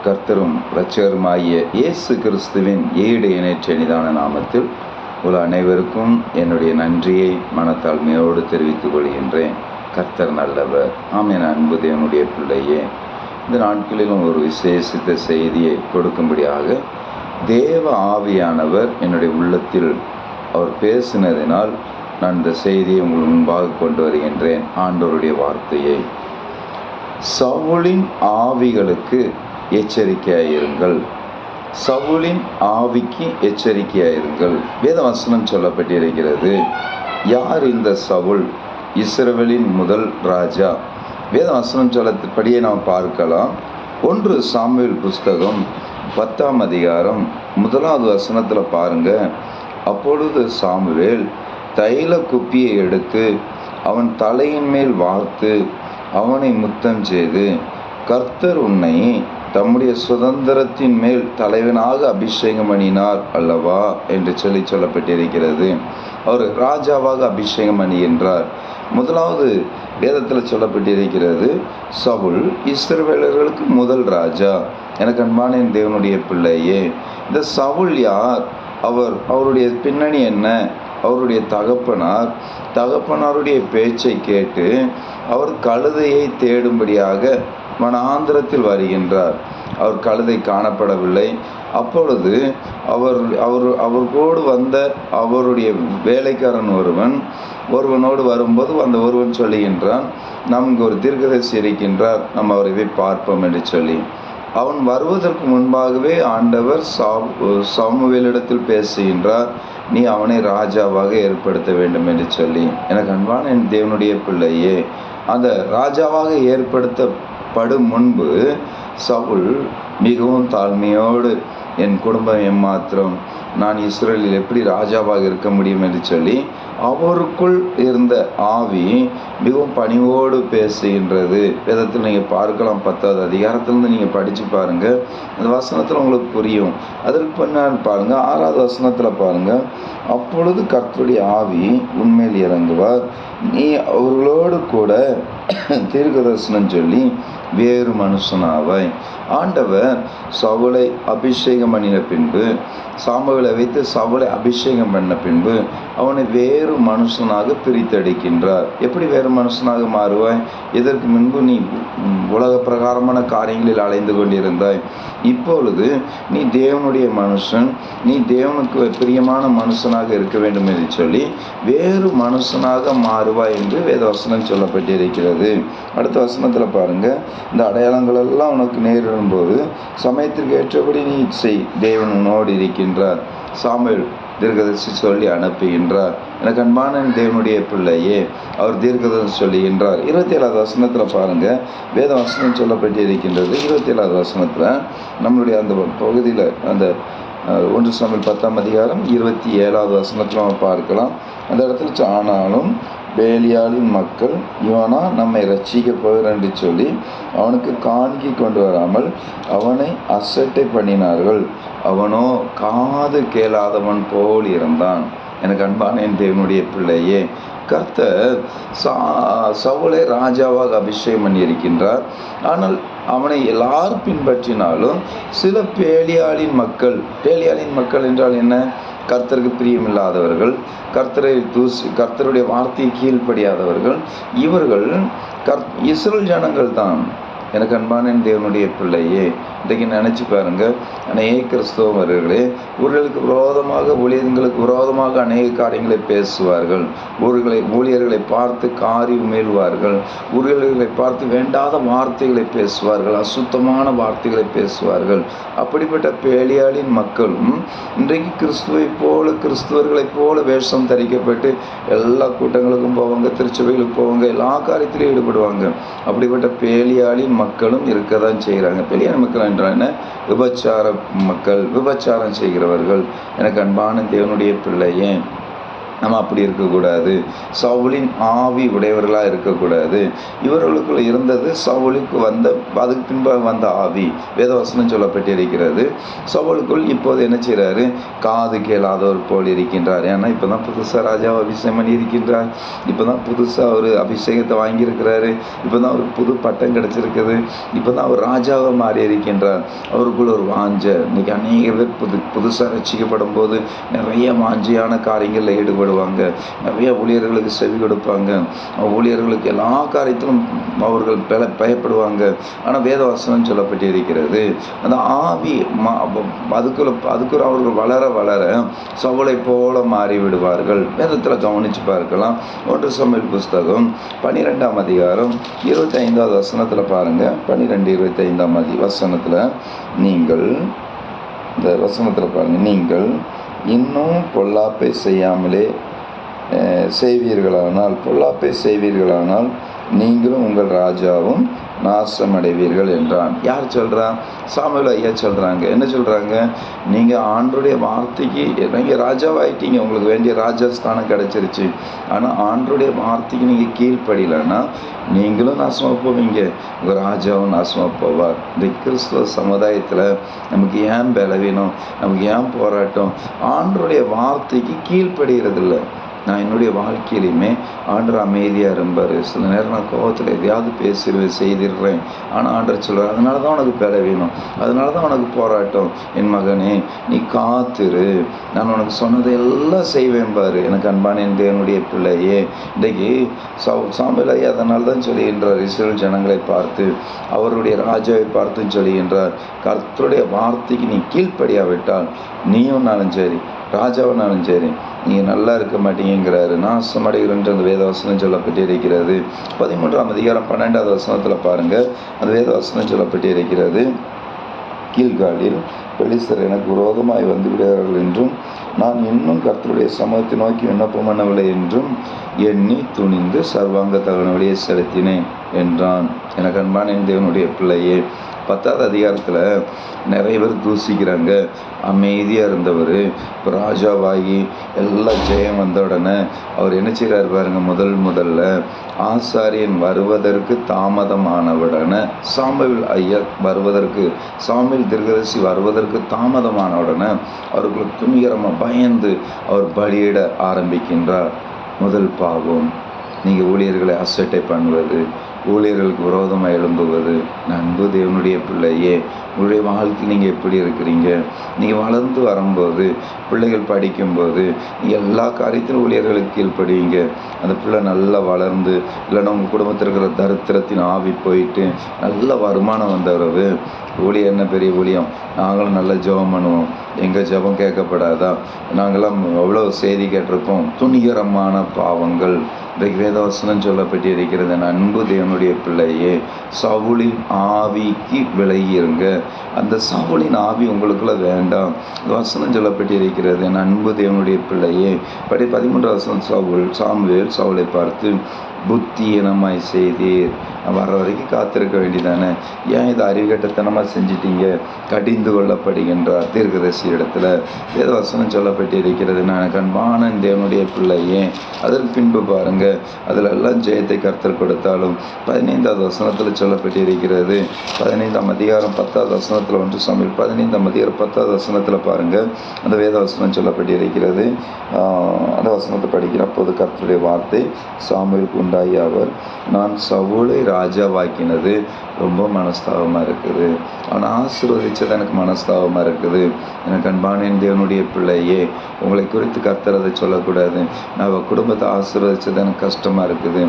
கர்த்தரும் இரட்சகருமாகிய இயேசு கிறிஸ்துவின் ஈடு இணைற்ற இனிதான நாமத்தில் உங்கள் அனைவருக்கும் என்னுடைய நன்றியை மனத்தாழ்மையோடு தெரிவித்துக் கொள்கின்றேன். கர்த்தர் நல்லவர். என் அன்பு தேவனுடைய பிள்ளையே, இந்த நாட்களிலும் ஒரு விசேஷித்த செய்தியை கொடுக்கும்படியாக தேவ ஆவியானவர் என்னுடைய உள்ளத்தில் அவர் பேசினதினால் நான் இந்த செய்தியை உங்கள் முன்பாக கொண்டு வருகின்றேன். ஆண்டவருடைய வார்த்தையை, சவுலின் ஆவிகளுக்கு எச்சரிக்கையாயிருங்கள். சவுலின் ஆவிக்கு எச்சரிக்கையாயிருங்கள். வேதவசனம் சொல்லப்பட்டிருக்கிறது. யார் இந்த சவுல்? இஸ்ரவேலின் முதல் ராஜா. வேதவசனம் சொல்லப்படியே நாம் பார்க்கலாம். 1 சாமுவேல் புஸ்தகம் 10ஆம் அதிகாரம் 1வது வசனத்தில் பாருங்க. அப்பொழுது சாமுவேல் தைல குப்பியை எடுத்து அவன் தலையின் மேல் வார்த்து அவனை முத்தம் செய்து, கர்த்தர் உன்னை தம்முடைய சுதந்திரத்தின் மேல் தலைவனாக அபிஷேகம் பண்ணினார் அல்லவா என்று சொல்லப்பட்டிருக்கிறது. அவர் ராஜாவாக அபிஷேகம் பண்ணுகின்றார். முதலாவது வேதத்தில் சொல்லப்பட்டிருக்கிறது, சவுல் இஸ்ரவேலர்களுக்கு முதல் ராஜா. எனக்கு அன்பான தேவனுடைய பிள்ளையே, இந்த சவுல் யார்? அவருடைய பின்னணி என்ன? அவருடைய தகப்பனாருடைய பேச்சை கேட்டு அவர் கழுதையை தேடும்படியாக வனாந்திரத்தில் வருகின்றார். அவர் கழுதை காணப்படவில்லை. அப்பொழுது அவர்களோடு வந்த அவருடைய வேலைக்காரன் ஒருவனோடு வரும்போது அந்த ஒருவன் சொல்லுகின்றான், நமக்கு ஒரு தீர்க்கதரிசி இருக்கின்றார், நம்ம அவரை பார்ப்போம் என்று சொல்லி. அவன் வருவதற்கு முன்பாகவே ஆண்டவர் சாமுவேலிடத்தில் பேசுகின்றார், நீ அவனை ராஜாவாக ஏற்படுத்த வேண்டும் என்று சொல்லி. எனக்கு அன்பான என் தேவனுடைய பிள்ளையே, அந்த ராஜாவாக ஏற்படுத்தப்படும் முன்பு சவுல் மிகவும் தாழ்மையோடு, என் குடும்பம் எம்மாத்திரம், நான் இஸ்ரவேலில் எப்படி ராஜாவாக இருக்க முடியும் என்று சொல்லி அவருக்குள் இருந்த ஆவி மிகவும் பணிவோடு பேசுகின்றது. வேதத்தில் நீங்கள் பார்க்கலாம். 10வது அதிகாரத்திலிருந்து நீங்கள் படித்து பாருங்கள். அந்த வசனத்தில் உங்களுக்கு புரியும். அதற்கு பின்னால் பாருங்கள், 6வது வசனத்தில் பாருங்கள். அப்பொழுது கர்த்தருடைய ஆவி உன்மேல் இறங்குவார், நீ அவர்களோடு கூட தீர்க்கதரிசனம் சொல்லி வேறு மனுஷனாவாய். ஆண்டவர் சவுலை அபிஷேகம் பண்ணின பின்பு, சாமுவேலை வைத்து சவுலை அபிஷேகம் பண்ண பின்பு அவனை வேறு மனுஷனாக பிரித்தெடுக்கின்றார். எப்படி வேறு மனுஷனாக மாறுவாய்? இதற்கு முன்பு நீ உலக பிரகாரமான காரியங்களில் அலைந்து கொண்டிருந்தாய். இப்பொழுது நீ தேவனுடைய மனுஷன், நீ தேவனுக்கு பிரியமான மனுஷனாக இருக்க வேண்டும் என்று சொல்லி வேறு மனுஷனாக மாறுவாய் என்று வேத வசனம் சொல்லப்பட்டிருக்கிறது. அடுத்த வசனத்தில் பாருங்க, இந்த அடையாளங்கள் எல்லாம் உனக்கு நேரிடும் போது சமயத்திற்கு ஏற்றபடி நீ செய், தேவன் உன்னோடு இருக்கின்றார். சாமுவேல் தீர்க்கதரிசி சொல்லி அனுப்புகின்றார். எனக்கு அன்பான தேவனுடைய பிள்ளையே, அவர் தீர்க்கதரிசி சொல்லுகின்றார். 27வது வசனத்தில் பாருங்க, வேத வசனம் சொல்லப்பட்டிருக்கின்றது. 27வது வசனத்தில் நம்மளுடைய அந்த பகுதியில், அந்த 1 சாமுவேல் 10ஆம் அதிகாரம் 27வது வசனத்தில் நம்ம பார்க்கலாம். அந்த இடத்துல, ஆனாலும் பேலியாளின் மக்கள் இவனா நம்மை ரட்சிக்க போகிறார் என்று சொல்லி அவனுக்கு காணிக்கை கொண்டு வராமல் அவனை அசட்டை பண்ணினார்கள். அவனோ காது கேளாதவன் போல் இருந்தான். எனக்கு அன்பான என் தேவனுடைய பிள்ளையே, கர்த்தர் சவுலை ராஜாவாக அபிஷேகம் பண்ணியிருக்கின்றார். ஆனால் அவனை எல்லாரும் பின்பற்றினாலும் சில பேலியாளின் மக்கள் என்றால் என்ன? கர்த்தருக்கு பிரியமில்லாதவர்கள், கர்த்தருடைய வார்த்தையை கீழ்ப்படியாதவர்கள். இவர்கள் இஸ்ரவேல் ஜனங்கள் தான். எனக்கு அன்பான தேவனுடைய பிள்ளையே, இன்றைக்கு நினச்சி பாருங்கள். அநேக கிறிஸ்தவர்களே ஊர்களுக்கு விரோதமாக, ஊழியர்களுக்கு விரோதமாக அநேக காரியங்களை பேசுவார்கள். ஊழியர்களை பார்த்து காரி உமிழ்வார்கள். ஊழியர்களை பார்த்து வேண்டாத வார்த்தைகளை பேசுவார்கள், அசுத்தமான வார்த்தைகளை பேசுவார்கள். அப்படிப்பட்ட பேலியாளின் மக்களும் இன்றைக்கு கிறிஸ்துவர்களைப் போல வேஷம் தரிக்கப்பட்டு எல்லா கூட்டங்களுக்கும் போவாங்க, திருச்சபைகளுக்கு போவாங்க, எல்லா காரியத்திலும் ஈடுபடுவாங்க. அப்படிப்பட்ட பேலியாளின் மக்களும் இருக்க தான் செய்கிறாங்க. பேலியாளின் மக்கள் என்றால் என்ன? விபச்சாரம் செய்கிறவர்கள். எனக்கு அன்பான தேவனுடைய பிள்ளையே, நம்ம அப்படி இருக்கக்கூடாது. சவுலின் ஆவி உடையவர்களாக இருக்கக்கூடாது. இவர்களுக்குள்ள இருந்தது சவுலுக்கு வந்த, அதுக்கு பின்பாக வந்த ஆவி. வேதவசனம் சொல்லப்பட்டிருக்கிறது. சவுலுக்குள் இப்போது என்ன செய்கிறாரு? காது கேளாதவர் போல் இருக்கின்றார். ஏன்னா இப்போ தான் புதுசாக ராஜாவை அபிஷேகம் பண்ணி இருக்கின்றார். இப்போ தான் புதுசாக ஒரு அபிஷேகத்தை வாங்கியிருக்கிறாரு. இப்போ தான் அவருக்கு புது பட்டம் கிடச்சிருக்குது. இப்போ தான் அவர் ராஜாவை மாறி இருக்கின்றார். அவருக்குள்ள ஒரு வாஞ்சை. இன்னைக்கு அநேக பேர் புதுசாக ரட்சிக்கப்படும் போது நிறைய வாஞ்சையான காரியங்களில் ஈடுபடுவாங்க. நிறைய ஊழியர்களுக்கு செவி கொடுப்பாங்க. ஊழியர்களுக்கு எல்லா காரியத்திலும் அவர்கள் பயப்படுவாங்க. ஆனால் வேதவசனம் சொல்லப்பட்டு இருக்கிறது, அந்த ஆவி அதுக்குள்ள அவர்கள் வளர வளர சவுலை போல மாறி விடுவார்கள். வேதத்தில் கவனிச்சு பார்க்கலாம். 1 சாமுவேல் புஸ்தகம் 12ஆம் அதிகாரம் 25வது வசனத்தில் பாருங்க. 12-25 வசனத்தில் நீங்கள் இந்த வசனத்தில் பாருங்க, நீங்கள் இன்னும் பொல்லாப்பை செய்வீர்களானால் நீங்களும் உங்கள் ராஜாவும் நாசமடைவீர்கள் என்றான். யார் சொல்கிறா? சாமுவேல் ஐயா சொல்கிறாங்க. என்ன சொல்கிறாங்க? நீங்கள் ஆண்டருடைய வார்த்தைக்கு, நீங்கள் ராஜாவாயிட்டீங்க, உங்களுக்கு வேண்டிய ராஜஸ்தானம் கிடச்சிருச்சு. ஆனால் ஆண்டருடைய வார்த்தைக்கு நீங்கள் கீழ்ப்படியலைன்னா நீங்களும் நாசமாக போவீங்க, உங்கள் ராஜாவும் நாசமாக போவார். இந்த கிறிஸ்துவ சமுதாயத்தில் நமக்கு ஏன் பலவீனம், நமக்கு ஏன் போராட்டம்? ஆண்டருடைய வார்த்தைக்கு கீழ்ப்படுகிறதில்லை. நான் என்னுடைய வாழ்க்கையிலையுமே ஆண்டவர் அமைதியாக இருப்பார். சில நேரம் நான் கோபத்தில் எதையாவது செய்திடுறேன். ஆனால் ஆண்டவர் சொல்கிறார், அதனால தான் உனக்கு பலவீனம், அதனால தான் உனக்கு போராட்டம். என் மகனே, நீ காத்திரு, நான் உனக்கு சொன்னதை எல்லாம் செய்வேன் பாரு. எனக்கு அன்பான என் தேவனுடைய பிள்ளையே, இன்றைக்கு சாமுவேல் ஐயா அதனால தான் சொல்லுகின்றார், இஸ்ரவேல் ஜனங்களை பார்த்து, அவருடைய ராஜாவை பார்த்து சொல்லுகின்றார், கர்த்தருடைய வார்த்தைக்கு நீ கீழ்ப்படியாவிட்டால் நீயும்னாலும் சரி, ராஜாவனாலும் சரி, நீங்கள் நல்லா இருக்க மாட்டீங்கிறாரு, நாசமடைகிறன்ற அந்த வேதவசனம் சொல்லப்பட்டு இருக்கிறது. 13ஆம் அதிகாரம் 12வது வசனத்தில் பாருங்கள், அந்த வேதவசனம் சொல்லப்பட்டு இருக்கிறது. கீழ்காலில் பெலிஸ்தர் எனக்கு விரோதமாய் வந்து விடுகிறார்கள் என்றும் நான் இன்னும் கர்த்தருடைய சமூகத்தை நோக்கி விண்ணப்பம் பண்ணவில்லை என்றும் எண்ணி துணிந்து சர்வாங்க தகவலையே செலுத்தினேன் என்றான். எனக்கு அன்பான என் தேவனுடைய பிள்ளையே, 10வது அதிகாரத்தில் நிறைய பேர் தூசிக்கிறாங்க. அமைதியாக இருந்தவர் இப்போ ராஜாவாகி எல்லாம் ஜெயம் வந்த உடனே அவர் என்ன செய்கிறார் பாருங்க. முதல்ல ஆசாரியன் வருவதற்கு தாமதமானவுடனே, சாமுவேல் ஐயா வருவதற்கு, சாமுவேல் தீர்க்கதரிசி வருவதற்கு தாமதமான உடனே அவர்களுக்கு துணிகரமாக பயந்து அவர் பலியிட ஆரம்பிக்கின்றார். முதல் பாவம், நீங்கள் ஊழியர்களை அசட்டை பண்ணுவது, ஊழியர்களுக்கு விரோதமாக எழும்புவது. அன்பு தேவனுடைய பிள்ளையே, உங்களுடைய வாழ்க்கை நீங்கள் எப்படி இருக்கிறீங்க? நீங்கள் வளர்ந்து வரும்போது, பிள்ளைகள் படிக்கும்போது, நீங்கள் எல்லா காரியத்திலும் ஊழியர்களுக்கு கீழ்ப்படுவீங்க. அந்த பிள்ளை நல்லா வளர்ந்து, இல்லைன்னா உங்கள் குடும்பத்தில் இருக்கிற தரித்திரத்தின் ஆவி போயிட்டு நல்ல வருமானம் வந்தவரவு. ஊழியம் என்ன பெரிய ஊழியம், நாங்களும் நல்ல ஜெபம் பண்ணுவோம், எங்கள் ஜெபம் கேட்கப்படாதா? நாங்களாம் எவ்வளோ செய்தி கேட்டிருப்போம். துணிகரமான பாவங்கள். இன்றைக்கு வேதவசனம் சொல்லப்பட்டு இருக்கிறது. என் அன்பு தேவனுடைய பிள்ளையே, சவுலின் ஆவிக்கு விலகியிருங்க. அந்த சவுலின் ஆவி உங்களுக்குள்ள வேண்டாம். வசனம் சொல்லப்பட்டு இருக்கிறது. என் அன்பு தேவனுடைய பிள்ளையே, 13வது வசனம், சாமுவேல் சவுலை பார்த்து, புத்தியீனமாய் செய்தீர். வர வரைக்கும் காத்திருக்க வேண்டியதானே, ஏன் இதை அறிவுகட்டத்தனமாக செஞ்சிட்டீங்க? கடிந்து கொள்ளப்படுகின்றார் தீர்க்கதரிசி இடத்துல. வேதவசனம் சொல்லப்பட்டு இருக்கிறது. நான் அன்பான தேவனுடைய பிள்ளையே, அதற்கு பின்பு பாருங்க, அதில் எல்லாம் ஜெயத்தை கர்த்தர் கொடுத்தாலும் 15வது வசனத்தில் சொல்லப்பட்டு இருக்கிறது. 15ஆம் அதிகாரம் 10வது வசனத்தில், 1 சாமுவேல் 15ஆம் அதிகாரம் 10வது வசனத்தில் பாருங்க, அந்த வேதவசனம் சொல்லப்பட்டு இருக்கிறது. அந்த வசனத்தை படிக்கிற போது கர்த்தருடைய வார்த்தை சாமுவேலுக்கு உண்டாகி, அவர், நான் சவுலை ராஜாவாக்கினது ரொம்ப மனஸ்தாபமாக இருக்குது, அவனை ஆசீர்வதிச்சது எனக்கு மனஸ்தாபமாக இருக்குது. எனக்கு அன்பான தேவனுடைய பிள்ளையே, உங்களை குறித்து கர்த்தர் அதை சொல்லக்கூடாது. நான் அவள் குடும்பத்தை ஆசீர்வதிச்சது எனக்கு கஷ்டமாக இருக்குது,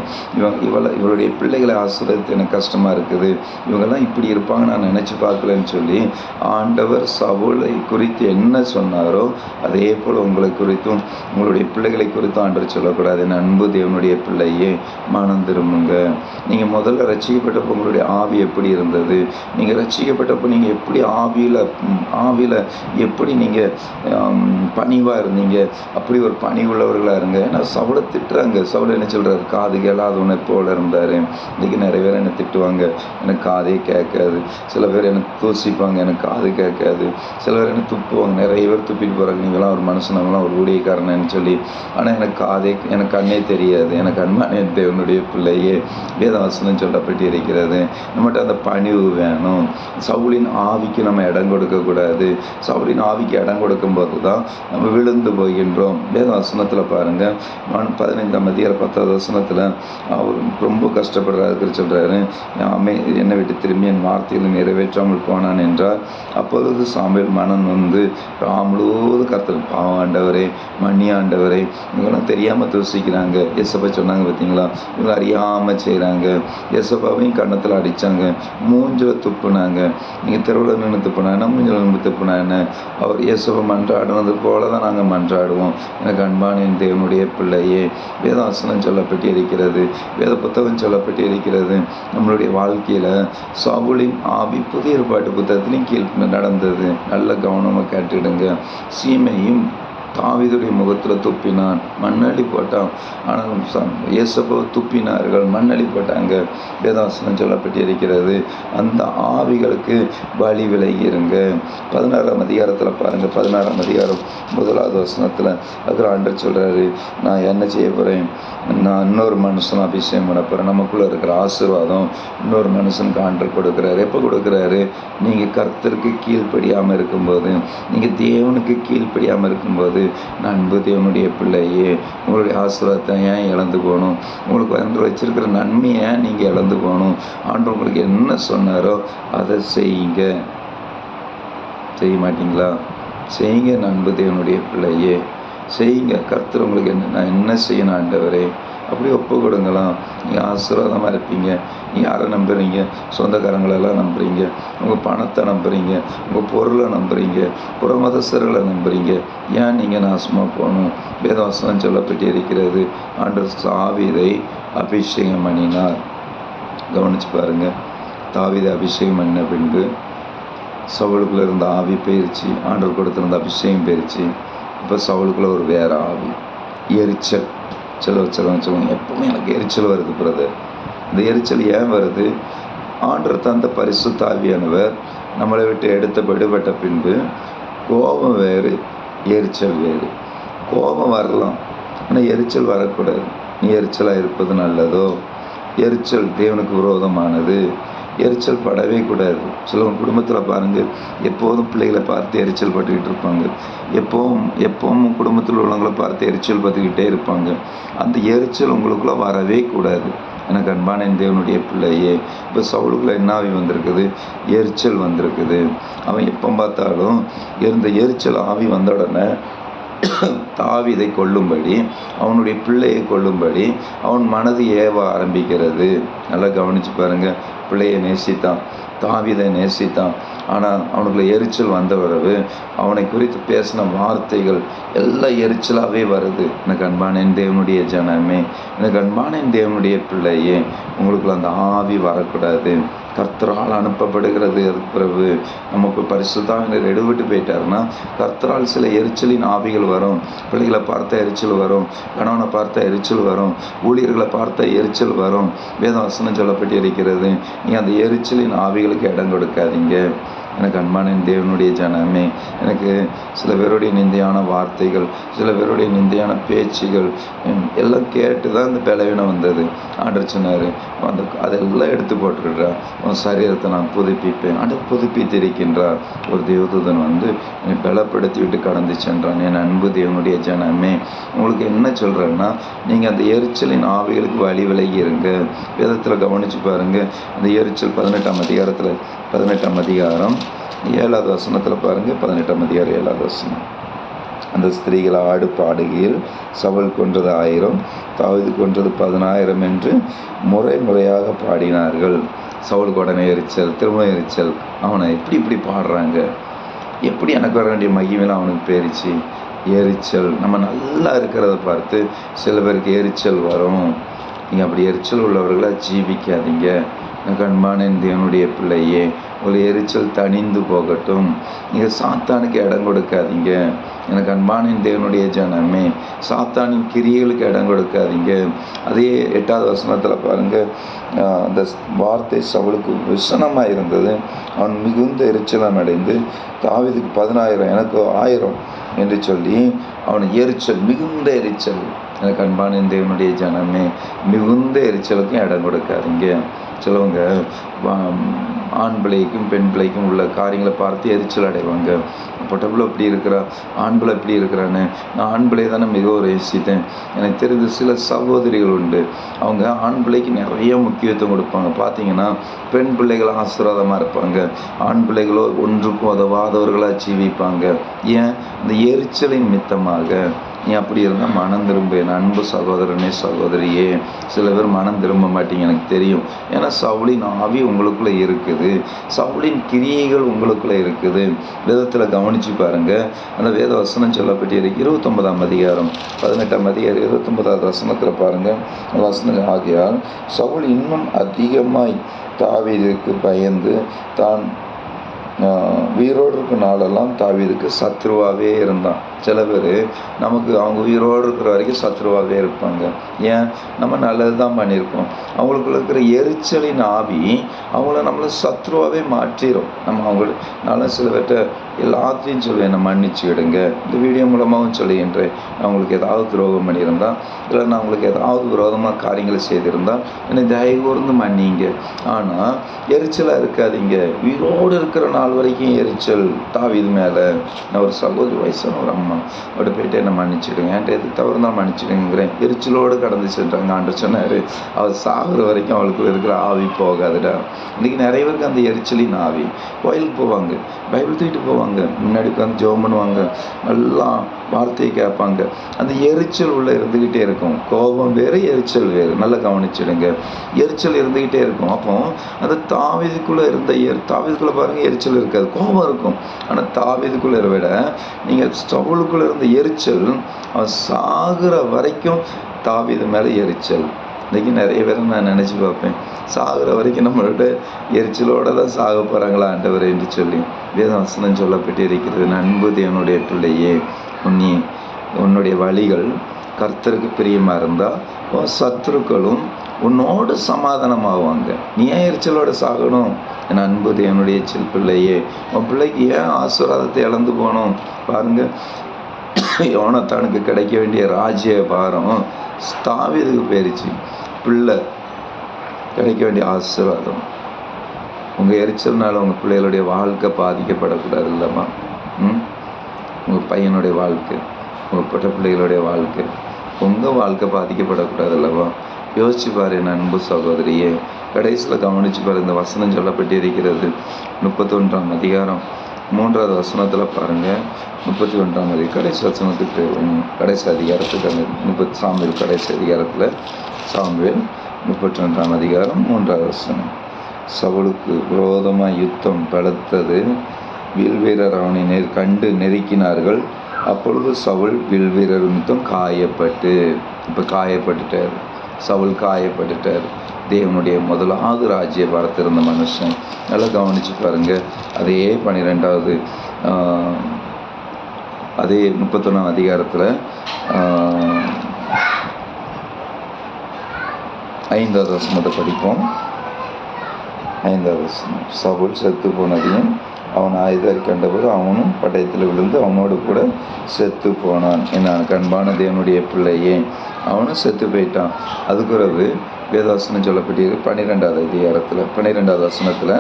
இவளுடைய பிள்ளைகளை ஆசீர்வதித்து எனக்கு கஷ்டமாக இருக்குது, இவங்கெல்லாம் இப்படி இருப்பாங்க நான் நினச்சி பார்க்கலன்னு சொல்லி ஆண்டவர் சவுலை குறித்து என்ன சொன்னாரோ அதே போல் உங்களை குறித்தும் உங்களுடைய பிள்ளைகளை குறித்தும் ஆண்டவர் சொல்லக்கூடாது. என் அன்பு தேவனுடைய பிள்ளையே, மனம் திரும்புங்க. நீங்கள் முதல்ல ரட்சிக்கப்பட்டப்போ உங்களுடைய ஆவி எப்படி இருந்தது? நீங்கள் ரட்சிக்கப்பட்டப்போ நீங்கள் எப்படி ஆவியில் எப்படி நீங்கள் பணிவாக இருந்தீங்க? அப்படி ஒரு பணிவுள்ளவர்களாக இருங்க. ஏன்னா சவுலை திட்டுறாங்க. சவுலை என்ன சொல்கிறாரு? காது கேளாதவனை போல இருந்தார். இன்றைக்கி நிறைய பேர் என்னை திட்டுவாங்க, எனக்கு காதே கேட்காது. சில பேர் என்னை தூசிப்பாங்க, எனக்கு காது கேட்காது. சில பேர் என்னை துப்புவாங்க. நிறைய பேர் துப்பிட்டு போகிறாங்க, நீங்களாம் ஒரு மனுஷனவங்களாம் ஒரு ஊழியக்காரன்னு சொல்லி. ஆனால் எனக்கு கண்ணே தெரியாது. எனக்கு அன்பான தேவனுடைய பிள்ளையே, வேதவசனம் சொல்லப்பட்டு இருக்கிறது. நம்மகிட்ட அந்த பணிவு வேணும். சவுலின் ஆவிக்கு நம்ம இடம் கொடுக்கக்கூடாது. சவுலின் ஆவிக்கு இடம் கொடுக்கும்போது தான் நம்ம விழுந்து போகின்றோம். வேதவசனத்தில் பாருங்கள், 15ஆம் அதிகாரம் 10வது வசனத்தில் அவர் ரொம்ப கஷ்டப்படுறாரு சொல்கிறாரு, என்னை விட்டு திரும்பி என் வார்த்தையில் நிறைவேற்றாமல் போனான் என்றார். அப்பொழுது சாமுவேல் மனம் வந்து முழுவதும் கர்த்தர், பாவம் ஆண்டவரே, மன்னி ஆண்டவரே, இவங்களாம் தெரியாமல் தூசிக்கிறாங்க. எசப்பா சொன்னாங்க பார்த்தீங்களா, இவங்க அறியாமல் செய்கிறாங்க. எசப்பாவையும் கன்னத்தில் அடித்தாங்க, மூஞ்சில் துப்புனாங்க. நீங்கள் தெருவில் நின்று துப்புனாங்கன்னா மூஞ்சில் நின்று துப்புனான்னு அவர் எசப்பா மன்றாடுனது போல தான் நாங்கள் மன்றாடுவோம். எனக்கு அன்பான என் தேவனுடைய பிள்ளையே, வேதவசனம் சொல்லப்பட்டு இருக்கிறது, வேத புத்தகம் சொல்லப்பட்டு இருக்கிறது. நம்மளுடைய வாழ்க்கையில் சவுலின் ஆவி புதிய ஏற்பாட்டு புத்தகத்திலையும் கீழ் நடந்தது. நல்ல கவனமாக கேட்டுடுங்க. சீமையும் தாவீதுடைய முகத்தில் துப்பினான், மண்ணள்ளி போட்டான். ஆனால் இயேசுவை துப்பினார்கள், மண்ணள்ளி போட்டாங்க. வேதவசனம் சொல்லப்பட்டு இருக்கிறது. அந்த ஆவிகளுக்கு வழி விலகிருங்க. 16ஆம் அதிகாரத்தில் பாருங்கள், 16ஆம் அதிகாரம் 1வது வசனத்தில் அதுக்கு ஆண்டவர் சொல்கிறாரு, நான் என்ன செய்ய போகிறேன்? நான் இன்னொரு மனுஷன் அபிஷேகம் பண்ண போகிறேன். நமக்குள்ளே இருக்கிற ஆசீர்வாதம் இன்னொரு மனுஷனுக்கு ஆண்டவர் கொடுக்குறாரு. எப்போ கொடுக்குறாரு? நீங்கள் கர்த்தருக்கு கீழ்ப்படியாமல் இருக்கும்போது, நீங்கள் தேவனுக்கு கீழ்ப்படியாமல் இருக்கும்போது. அன்பு தேவனுடைய பிள்ளையே, உங்களுடைய ஆசீர்வாதத்தை ஏன் இழந்து போகணும்? உங்களுக்கு வந்து வச்சிருக்கிற நன்மையை நீங்கள் இழந்து போகணும். ஆண்டவர் உங்களுக்கு என்ன சொன்னாரோ அதை செய்யுங்க. செய்ய மாட்டீங்களா? செய்யுங்க. அன்பு தேவனுடைய பிள்ளையே, செய்யுங்க. கர்த்தர் உங்களுக்கு நான் என்ன செய்யணும் ஆண்டவரே, அப்படி ஒப்பு கொடுங்களாம். நீங்கள் ஆசீர்வாதமாக இருப்பீங்க. நீங்கள் யாரை நம்புறீங்க? சொந்தக்காரங்களெல்லாம் நம்புறீங்க, உங்கள் பணத்தை நம்புறீங்க, உங்கள் பொருளை நம்புறீங்க, புறமதஸ்தர்களை நம்புறீங்க. ஏன் நீங்கள் நாசமாக போகணும்? வேதவசனம் சொல்லப்பட்டு இருக்கிறது. ஆண்டவர் தாவீதை அபிஷேகம் பண்ணினார். கவனிச்சு பாருங்கள். தாவீதை அபிஷேகம் பண்ணின பின்பு சவுலுக்குள்ளே இருந்த ஆவி போயிடுச்சு. ஆண்டவர் கொடுத்திருந்த அபிஷேகம் போயிடுச்சு. இப்போ சவுலுக்குள்ளே ஒரு வேற ஆவி, எரிச்சல். சொல்லுவாங்க, எப்பவுமே எனக்கு எரிச்சல் வருது பிரதர். இந்த எரிச்சல் ஏன் வருது? ஆண்டவர் தந்த பரிசுத்த ஆவியானவர் நம்மளை விட்டு எடுத்து விடுபட்ட பின்பு கோபம் வேறு, எரிச்சல் வேறு. கோபம் வரலாம், ஆனால் எரிச்சல் வரக்கூடாது. நீ எரிச்சலாக இருப்பது நல்லதோ? எரிச்சல் தேவனுக்கு விரோதமானது. எரிச்சல் படவே கூடாது. சிலவங்க குடும்பத்தில் பாருங்கள், எப்போதும் பிள்ளைகளை பார்த்து எரிச்சல் பட்டுக்கிட்டு இருப்பாங்க. எப்பவும் குடும்பத்தில் உள்ளவங்களை பார்த்து எரிச்சல் பட்டுக்கிட்டே இருப்பாங்க. அந்த எரிச்சல் உங்களுக்குள்ளே வரவே கூடாது. எனக்கு அன்பான என் தேவனுடைய பிள்ளையே, இப்போ சவுலுக்குள்ளே என்ன ஆவி வந்திருக்குது? எரிச்சல் வந்திருக்குது. அவன் எப்போ பார்த்தாலும் இருந்த எரிச்சல் ஆவி வந்த உடனே தாவீதை கொல்லும்படி, அவனுடைய பிள்ளையை கொல்லும்படி அவன் மனது ஏவ ஆரம்பிக்கிறது. நல்லா கவனித்து பாருங்கள். பிள்ளையை நேசித்தான், தாவீதை நேசித்தான். ஆனால் அவனுக்குள்ள எரிச்சல் வந்த பிறகு அவனை குறித்து பேசின வார்த்தைகள் எல்லாம் எரிச்சலாகவே வருது. எனக்கு அன்பான என் தேவனுடைய ஜனமே, எனக்கு அன்பான என் தேவனுடைய பிள்ளையே, உங்களுக்குள்ள அந்த ஆவி வரக்கூடாது. கர்த்தரால் அனுப்பப்படுகிறது. அதுக்கு பிறகு நமக்கு பரிசுத்தாவினர் எடுபட்டு போயிட்டாருன்னா கர்த்தரால் சில எரிச்சலின் ஆவிகள் வரும். பிள்ளைகளை பார்த்தா எரிச்சல் வரும், கணவனை பார்த்தா எரிச்சல் வரும், ஊழியர்களை பார்த்தா எரிச்சல் வரும். வேதவசனம் சொல்லப்பட்டு இருக்கிறது. நீங்கள் அந்த எரிச்சலின் ஆவிகளுக்கு இடம் கொடுக்காதீங்க. எனக்கு அன்பான தேவனுடைய ஜனமே, எனக்கு சில பேருடைய நிந்தையான வார்த்தைகள், சில பேருடைய நிந்தையான பேச்சுகள் எல்லாம் கேட்டு தான் இந்த பலவீனம் வந்தது. ஆண்டவர் சொன்னார், அதெல்லாம் எடுத்து போட்டுக்கிட்டான், உன் சரீரத்தை நான் புதுப்பிப்பேன். ஆண்டவர் புதுப்பித்திருக்கின்றார். ஒரு தேவதூதன் வந்து என்னை பலப்படுத்தி விட்டு கடந்து சென்றான். என் அன்பு தேவனுடைய ஜனமே, உங்களுக்கு என்ன சொல்கிறேன்னா, நீங்கள் அந்த எரிச்சலின் ஆவிகளுக்கு வழி விலகி இருங்க. வேதத்தில் கவனித்து பாருங்கள். அந்த எரிச்சல் 18ஆம் அதிகாரம் 7வது வசனத்தில் பாருங்கள். 18ஆம் அதிகாரம் 7வது வசனம். அந்த ஸ்திரீகள் ஆடு பாடுகையில் சவுல் கொன்றது 1000, தாவீது கொன்றது 10000 என்று முறையாக பாடினார்கள். சவுலுக்கு உடனே எரிச்சல், திரும்ப எரிச்சல். அவனை இப்படி பாடுறாங்க, எப்படி எனக்கு வர வேண்டிய மகிமையில் அவனுக்கு போயிடுச்சு. எரிச்சல். நம்ம நல்லா இருக்கிறத பார்த்து சில பேருக்கு எரிச்சல் வரும். நீங்கள் அப்படி எரிச்சல் உள்ளவர்களாக ஜீவிக்காதீங்க. எனக்கு அன்பான தேவனுடைய பிள்ளையே, ஒரு எரிச்சல் தணிந்து போகட்டும். நீங்கள் சாத்தானுக்கு இடம் கொடுக்காதீங்க. எனக்கு அன்பான தேவனுடைய ஜனமே, சாத்தானின் கிரியைகளுக்கு இடம் கொடுக்காதீங்க. அதே 8வது வசனத்தில் பாருங்கள், அந்த வார்த்தை சவுலுக்கு விசனமாக இருந்தது. அவன் மிகுந்த எரிச்சலம் அடைந்து தாவீதுக்கு 10,000 எனக்கு 1000 என்று சொல்லி அவன் எரிச்சல், மிகுந்த எரிச்சல். எனக்கு அன்பான தேவனுடைய ஜனமே, மிகுந்த எரிச்சலுக்கும் இடம் கொடுக்காதீங்க. சிலவங்க ஆண் பிள்ளைக்கும் பெண் பிள்ளைக்கும் உள்ள காரியங்களை பார்த்து எரிச்சல் அடைவாங்க. பொட்டப்பில் இப்படி இருக்கிறா, ஆண் பிள்ளை இப்படி இருக்கிறான்னு. நான் ஆண் பிள்ளை தானே மிகவும் நேசித்தேன். எனக்கு தெரிந்த சில சகோதரிகள் உண்டு, அவங்க ஆண் பிள்ளைக்கு நிறைய முக்கியத்துவம் கொடுப்பாங்க. பார்த்தீங்கன்னா பெண் பிள்ளைகள் ஆசீர்வாதமாக இருப்பாங்க, ஆண் பிள்ளைகளோ ஒன்றுக்கும் உதவாதவர்களாக ஜீவிப்பாங்க. ஏன்? இந்த எரிச்சலின் மித்தமாக. நீ அப்படி இருந்தால் மனம் திரும்ப. என் அன்பு சகோதரனே சகோதரியே, சில பேர் மனம் திரும்ப மாட்டீங்க, எனக்கு தெரியும். ஏன்னா சவுலின் ஆவி உங்களுக்குள்ளே இருக்குது, சவுலின் கிரியைகள் உங்களுக்குள்ளே இருக்குது. வேதத்தில் கவனித்து பாருங்கள். அந்த வேத வசனம் சொல்லப்பட்டிருக்கு 29ஆம் அதிகாரம் 18ஆம் அதிகாரம் 29வது வசனத்தில் பாருங்கள். வசனம் ஆகியால் சவுல் இன்னும் அதிகமாய் தாவீதுக்கு பயந்து தான் உயிரோடு இருக்க நாளெல்லாம் தாவீதுக்கு சத்ருவாகவே இருந்தான். சில பேர் நமக்கு அவங்க உயிரோடு இருக்கிற வரைக்கும் சத்ருவாகவே இருப்பாங்க. ஏன்? நம்ம நல்லது தான் பண்ணியிருக்கோம். அவங்களுக்குள்ள இருக்கிற எரிச்சலின் ஆவி அவங்கள நம்மளை சத்ருவாகவே மாற்றிடும். நம்ம அவங்களால சில பேர்கிட்ட எல்லாத்தையும் சொல்லுவேன், என்னை மன்னிச்சு விடுங்க. இந்த வீடியோ மூலமாகவும் சொல்லுகின்றேன், நான் உங்களுக்கு ஏதாவது துரோகம் பண்ணியிருந்தால், இல்லை நான் உங்களுக்கு ஏதாவது விரோதமாக காரியங்களை செய்திருந்தால் என்னை தயவு கூர்ந்து மன்னிங்க. ஆனால் எரிச்சலாக இருக்காதீங்க. உயிரோடு இருக்கிற நாள் வரைக்கும் எரிச்சல் தாவீது மேலே. நான் ஒரு சகோதரி வயசான ஒரு அம்மா அவட போயிட்டு என்னை மன்னிச்சிடுங்க, என்கிட்ட எது தவறு தான் மன்னிச்சிடுங்கிறேன். எரிச்சலோடு கடந்து சென்றாங்க. ஆண்டவர் சொன்னார், அவள் சாகுற வரைக்கும் அவளுக்கு இருக்கிற ஆவி போகாதுடா. இன்றைக்கி நிறைய பேருக்கு அந்த எரிச்சலின் ஆவி. கோயிலுக்கு போவாங்க, பைபிள் தூக்கிட்டு போவாங்க, முன்னாடி உட்காந்து ஜெபம் பண்ணுவாங்க, எல்லாம் வார்த்தையை கேட்பாங்க. அந்த எரிச்சல் உள்ளே இருந்துக்கிட்டே இருக்கும். கோபம் வேறு, எரிச்சல் வேறு. நல்லா கவனிச்சிடுங்க. எரிச்சல் இருந்துக்கிட்டே இருக்கும். அப்போ அந்த தாவீதுக்குள்ளே இருந்த தாவீதுக்குள்ளே பாருங்கள், எரிச்சல் இருக்காது, கோபம் இருக்கும். ஆனால் தாவீதுக்குள்ளே விட நீங்கள் சவுலுக்குள்ளே இருந்த எரிச்சல், அவன் சாகுற வரைக்கும் தாவீது மேலே எரிச்சல். இன்றைக்கி நிறைய பேரை நான் நினச்சி பார்ப்பேன், சாகுற வரைக்கும் நம்மளோட எரிச்சலோடு தான் சாக போகிறாங்களா ஆண்டவர் என்று சொல்லி வேதவசனம் சொல்லப்பட்டு இருக்கிறது. அன்பு தேவனுடைய பிள்ளையே, உன்னுடைய வழிகள் கர்த்தருக்கு பிரியமாக இருந்தால் உன் சத்துருக்களும் உன்னோடு சமாதானமாகுவாங்க. நீ ஏன் எரிச்சலோடு சாகணும்? என் அன்பு தேவனுடைய பிள்ளையே, உன் பிள்ளைக்கு ஏன் ஆசீர்வாதத்தை இழந்து போகணும்? பாருங்கள், யோனத்தானுக்கு கிடைக்க வேண்டிய ராஜ்ய பாரம் தாவீதுக்கு போயிருச்சு. பிள்ளை கிடைக்க வேண்டிய ஆசீர்வாதம். உங்கள் எரிச்சல்னால உங்கள் பிள்ளைகளுடைய வாழ்க்கை பாதிக்கப்படக்கூடாது இல்லைம்மா? உங்கள் பையனுடைய வாழ்க்கை, உங்கள் பொட்ட பிள்ளைகளுடைய வாழ்க்கை, உங்கள் வாழ்க்கை பாதிக்கப்படக்கூடாது இல்லைம்மா? யோசிச்சு பாரு என் அன்பு சகோதரியே. கடைசியில் கவனிச்சு பாரு, இந்த வசனம் சொல்லப்பட்டு இருக்கிறது 31ஆம் அதிகாரம் 3வது வசனத்தில் பாருங்கள். 31ஆம் அதிகாரம் கடைசி வசனத்துக்கு, கடைசி அதிகாரத்துக்கு சாமுவேல் கடைசி அதிகாரத்தில் சாமுவேல் 31ஆம் அதிகாரம் 3வது வசனம். சவுலுக்கு விரோதமாக யுத்தம் பலத்தது, வில்வீரர் அவனை கண்டு நெருக்கினார்கள். அப்பொழுது சவுல் வில்வீரர் நிமித்தம் இப்போ காயப்பட்டுட்டார். சவுல் காயப்பட்டுட்டார். தேவனுடைய முதலாவது ராஜ்ய பார்த்திருந்த மனுஷன். நல்லா கவனித்து பாருங்கள். அதே 12வது அதே 31ஆம் அதிகாரத்தில் 5வது வசனத்தை படிப்போம். 5வது வசனம். சவுல் செத்து போனதையும் அவன் ஆயுதரை கண்டபோது அவனும் பட்டயத்தில் விழுந்து அவனோடு கூட செத்து போனான். என்னான் அன்பான தேவனுடைய பிள்ளையே, அவனும் செத்து போயிட்டான். அதுக்குறவு வேதவசனம் சொல்லப்பட்டிருக்கு 12வது அதிகாரத்தில் 12வது வசனத்தில்,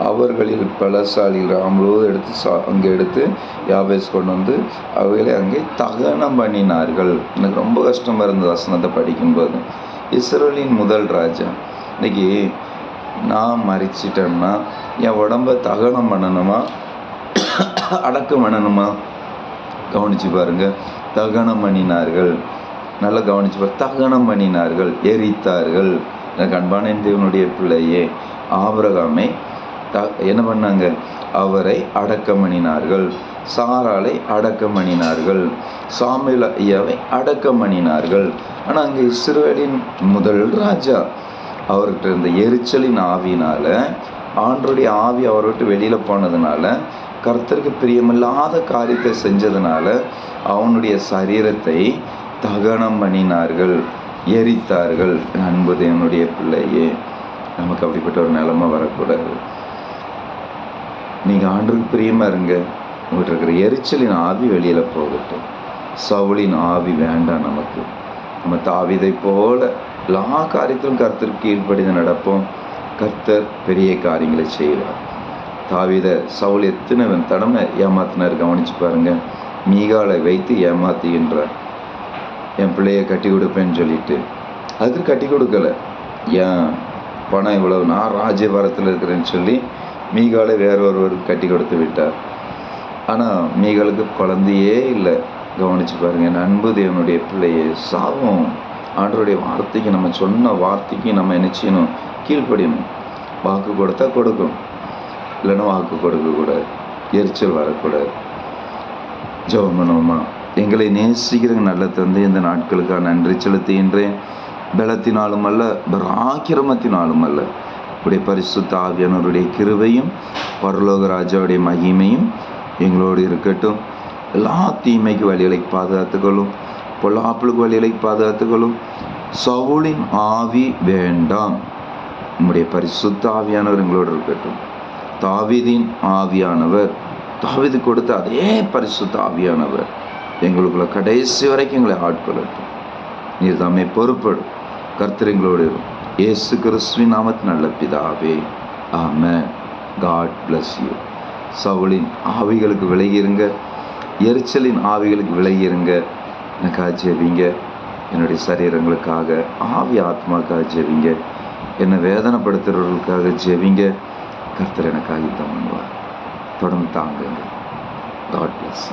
அவர்களில் பலசாலிகள் முழுவதும் அங்கே எடுத்து யாபேஸ் கொண்டு வந்து அவைகளை அங்கே தகனம் பண்ணினார்கள். எனக்கு ரொம்ப கஷ்டமாக இருந்தது வசனத்தை படிக்கும்போது. இஸ்ரவேலின் முதல் ராஜா. இன்னைக்கு நான் மறிச்சிட்டேன்னா என் உடம்பை தகனம் பண்ணணுமா, அடக்கம் பண்ணணுமா? கவனித்து பாருங்கள். தகனம் பண்ணினார்கள். நல்லா கவனித்து பாரு. தகனம் பண்ணினார்கள், எரித்தார்கள். எனக்கு அன்பான தேவனுடைய பிள்ளையே, ஆபிரகாமை என்ன பண்ணாங்க? அவரை அடக்கம் பண்ணினார்கள். சாராளை அடக்கம் பண்ணினார்கள், சாமுவேல் ஐயாவை அடக்கம் பண்ணினார்கள். ஆனால் அங்கே இஸ்ரவேலின் முதல் ராஜா அவர்கிட்ட இருந்த எரிச்சலின் ஆவியினால, ஆண்டருடைய ஆவி அவரை விட்டு வெளியில் போனதுனால, கர்த்தருக்கு பிரியமில்லாத காரியத்தை செஞ்சதுனால அவனுடைய சரீரத்தை தகனம் பண்ணினார்கள், எரித்தார்கள். அன்பு தேவனுடைய பிள்ளையே, நமக்கு அப்படிப்பட்ட ஒரு நிலைமை வரக்கூடாது. நீங்கள் ஆண்டருக்கு பிரியமாக இருங்க, உங்கள்கிட்ட இருக்கிற எரிச்சலின் ஆவி வெளியில் போகட்டும். சவுலின் ஆவி வேண்டாம் நமக்கு. நம்ம தாவீதை போல எல்லா காரியத்திலும் கர்த்தருக்கு கீழ்ப்படிந்து நடப்போம். கர்த்தர் பெரிய காரியங்களை செய்வார். தாவீதை சவுல் எத்தனை தடவை ஏமாத்தினார் கவனிச்சு பாருங்க. மீகாலை வைத்து ஏமாத்துகின்றார். என் பிள்ளைய கட்டி கொடுப்பேன்னு சொல்லிட்டு அதுக்கு கட்டி கொடுக்கல. ஏன் பணம் இவ்வளவு, நான் ராஜ்யபாரத்தில் இருக்கிறேன்னு சொல்லி மீகாலை வேறொருவருக்கு கட்டி கொடுத்து விட்டார். ஆனால் மீகாலுக்கு குழந்தையே இல்லை. கவனிச்சு பாருங்க. என் அன்பு தேவனுடைய பிள்ளையே, சாபம் ஆண்டவருடைய வார்த்தைக்கு, நம்ம சொன்ன வார்த்தைக்கு நம்ம என்ன செய்யணும்? கீழ்ப்படியணும். வாக்கு கொடுத்தா கொடுக்கணும், இல்லைன்னா வாக்கு கொடுக்கக்கூடாது. எரிச்சல் வரக்கூடாது. ஜெபம் பண்ணுவோமா? எங்களை நேசிக்கிற நல்ல தந்தை, இந்த நாட்களுக்காக நன்றி செலுத்துகின்றேன். பலத்தினாலும் அல்ல, பராக்கிரமத்தினாலும் அல்ல, உடைய பரிசுத்த ஆவியானவருடைய கிருபையும் பரலோக ராஜாவுடைய மகிமையும் எங்களோடு இருக்கட்டும். எல்லா தீமைக்கு வழிகளை பாதுகாத்துக்கொள்ளும், பொல்லாப்புக்கு வழிகளை பாதுகாத்துக்கொள்ளும். சவுலின் ஆவி வேண்டாம், நம்முடைய பரிசுத்த ஆவியானவர் எங்களோடு இருக்கட்டும். தாவீதின் ஆவியானவர், தாவீது கொடுத்த அதே பரிசுத்த ஆவியானவர் எங்களுக்குள்ள கடைசி வரைக்கும் எங்களை ஆட்கொள்ளட்டும். நீர் தாமே பொறுப்படும். கர்த்தர் எங்களோடு இயேசு கிறிஸ்துவின் நாமத்தில் நல்ல பிதாவே, ஆமென். God bless you. சவுலின் ஆவிகளுக்கு விலகிருங்க, எரிச்சலின் ஆவிகளுக்கு விலகிருங்க. எனக்காக ஜெபிங்க, என்னுடைய சரீரங்களுக்காக, ஆவி ஆத்மாக்காக ஜெபிங்க, என்னை வேதனைப்படுத்துகிறவர்களுக்காக ஜெபிங்க. கர்த்தர் எனக்காக யுத்தம் பண்ணுவார். தொடர்ந்து தாங்குங்க. God plus.